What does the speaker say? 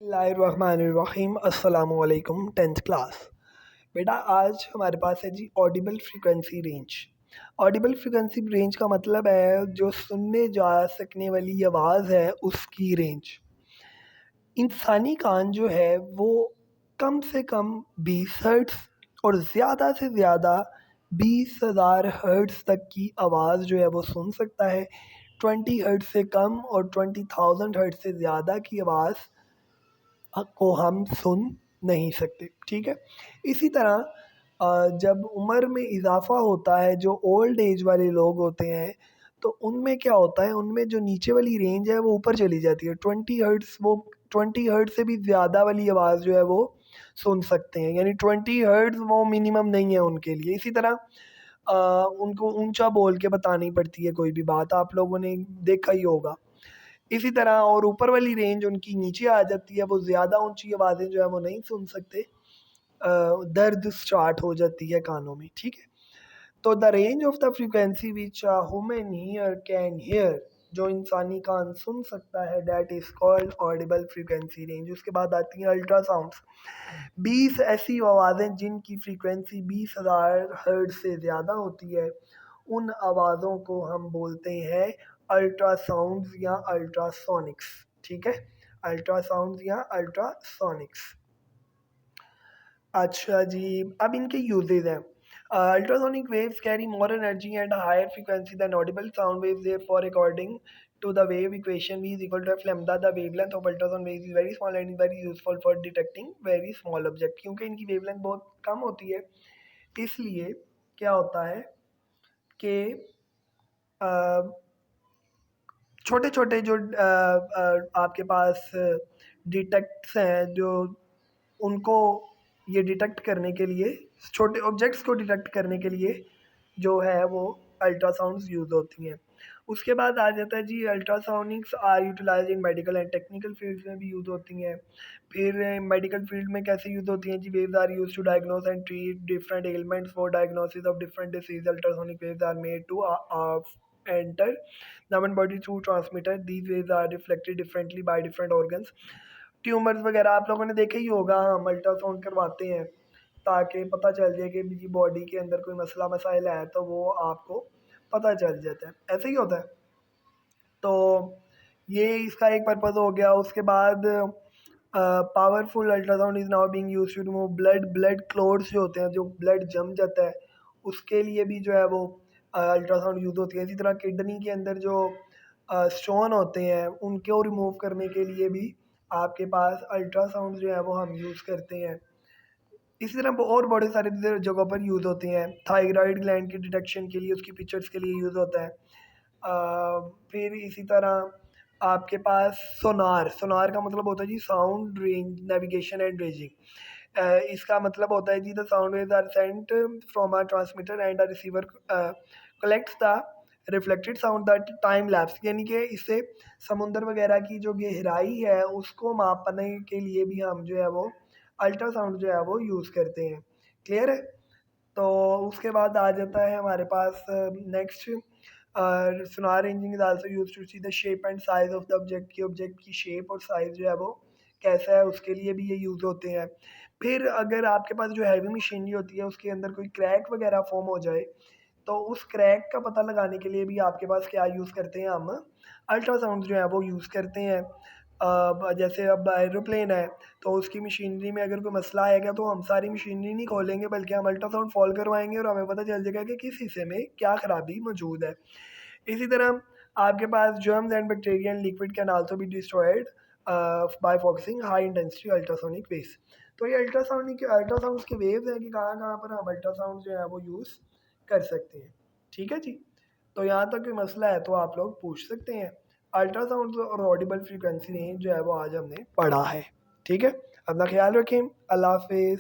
बिस्मिल्लाहिर्रहमानिर्रहीम। अस्सलामुअलैकुम 10th class. बेटा आज हमारे पास है जी audible frequency range. Audible frequency range का मतलब है जो सुनने जा सकने वाली आवाज़ है उसकी रेंज। इंसानी कान जो है वो कम से कम 20 हर्ट्ज़ और ज़्यादा से ज़्यादा 20,000 हर्ट्ज़ तक की आवाज़ जो है वो सुन सकता है। 20 हर्ट्ज़ से कम और 20,000 हर्ट्ज़ से ज़्यादा की आवाज़ को हम सुन नहीं सकते। ठीक है। इसी तरह जब उम्र में इजाफ़ा होता है, जो ओल्ड एज वाले लोग होते हैं तो उनमें क्या होता है, उनमें जो नीचे वाली रेंज है वो ऊपर चली जाती है। 20 हर्ट्ज़, वो 20 हर्ट्ज़ से भी ज़्यादा वाली आवाज़ जो है वो सुन सकते हैं, यानी 20 हर्ट्ज़ वो मिनिमम नहीं है उनके लिए। इसी तरह उनको ऊंचा बोल के बतानी पड़ती है कोई भी बात, आप लोगों ने देखा ही होगा। इसी तरह और ऊपर वाली रेंज उनकी नीचे आ जाती है, वो ज़्यादा ऊंची आवाज़ें जो है वो नहीं सुन सकते। दर्द स्टार्ट हो जाती है कानों में। ठीक है। तो the range of the frequency which human ear can hear, जो इंसानी कान सुन सकता है, that is called Audible frequency range. उसके बाद आती हैं अल्ट्रासाउंड्स। 20 ऐसी आवाज़ें जिनकी फ्रीक्वेंसी 20,000 हर्ट्ज़ से ज़्यादा होती है, उन आवाज़ों को हम बोलते हैं अल्ट्रासाउंड्स या अल्ट्रासोनिक्स। ठीक है। अल्ट्रासाउंड्स या अल्ट्रासोनिक्स। अच्छा जी, अब इनके यूजेज हैं। Ultrasonic waves carry more energy and higher frequency than audible sound waves, therefore according to the wave equation V is equal to f lambda, the wavelength of ultrasound waves is very small and is very useful for detecting very small object। क्योंकि इनकी wavelength बहुत कम होती है, इसलिए क्या होता है कि छोटे छोटे जो आपके पास डिटेक्ट्स हैं, जो उनको ये डिटेक्ट करने के लिए, छोटे ऑब्जेक्ट्स को डिटेक्ट करने के लिए जो है वो अल्ट्रासाउंड्स यूज़ होती हैं। उसके बाद आ जाता है जी ultrasonics are utilise in medical and technical fields में भी यूज़ होती हैं। फिर मेडिकल फील्ड में कैसे यूज़ होती हैं जी, waves are use to diagnose and treat different elements for diagnosis of different disease. Ultrasonic waves are made to enter the human body through transmitter. These waves are reflected differently by different organs। Tumours वगैरह आप लोगों ने देखे ही होगा, हम ultrasound करवाते हैं ताकि पता चल जाए कि जी बॉडी के अंदर कोई मसला मसाइल है, तो वो आपको पता चल जाता है। ऐसे ही होता है। तो ये इसका एक पर्पज़ हो गया। उसके बाद powerful ultrasound is now being used to remove blood clots जो होते हैं, जो ब्लड जम जाता है, उसके लिए भी जो है वो अल्ट्रासाउंड यूज़ होती है। इसी तरह किडनी के अंदर जो स्टोन होते हैं उनको रिमूव करने के लिए भी आपके पास अल्ट्रासाउंड जो है वो हम यूज़ करते हैं। इसी तरह और बड़े सारे जगहों पर यूज़ होते हैं। थायराइड ग्लैंड की डिटेक्शन के लिए, उसकी पिक्चर्स के लिए यूज़ होता है। फिर इसी तरह आपके पास सोनार। सोनार का मतलब होता है जी sound range navigation and ranging. इसका मतलब होता है जी the sound waves are sent from a transmitter and a receiver collects the reflected sound that time lapse, यानी कि इससे समुंदर वगैरह की जो गहराई है उसको मापने के लिए भी हम जो है वो अल्ट्रासाउंड जो है वो यूज़ करते हैं। क्लियर है। तो उसके बाद आ जाता है हमारे पास next sonar ranging is also use to see the shape and size of the object, की ऑब्जेक्ट की शेप और साइज जो है वो कैसा है, उसके लिए भी ये यूज़ होते हैं। फिर अगर आपके पास जो हैवी मशीनरी होती है उसके अंदर कोई क्रैक वगैरह फॉर्म हो जाए, तो उस क्रैक का पता लगाने के लिए भी आपके पास क्या यूज़ करते हैं, हम अल्ट्रासाउंड जो है वो यूज़ करते हैं। जैसे अब एरोप्लेन है तो उसकी मशीनरी में अगर कोई मसला आएगा तो हम सारी मशीनरी नहीं खोलेंगे, बल्कि हम अल्ट्रासाउंड फॉल करवाएंगे और हमें पता चल जाएगा कि किस हिस्से में क्या खराबी मौजूद है। इसी तरह आपके पास germs and bacteria and liquid can also be destroyed by focusing high intensity ultrasonic waves. तो ये अल्ट्रासाउंड के वेव्स हैं कि कहाँ कहाँ पर हम अल्ट्रासाउंड जो है वो यूज़ कर सकते हैं। ठीक है जी। तो यहाँ तक कोई मसला है तो आप लोग पूछ सकते हैं। अल्ट्रासाउंड और ऑडिबल फ्रीक्वेंसी रेंज जो है वो आज हमने पढ़ा है। ठीक है। अपना ख्याल रखें। अल्लाह हाफिज़।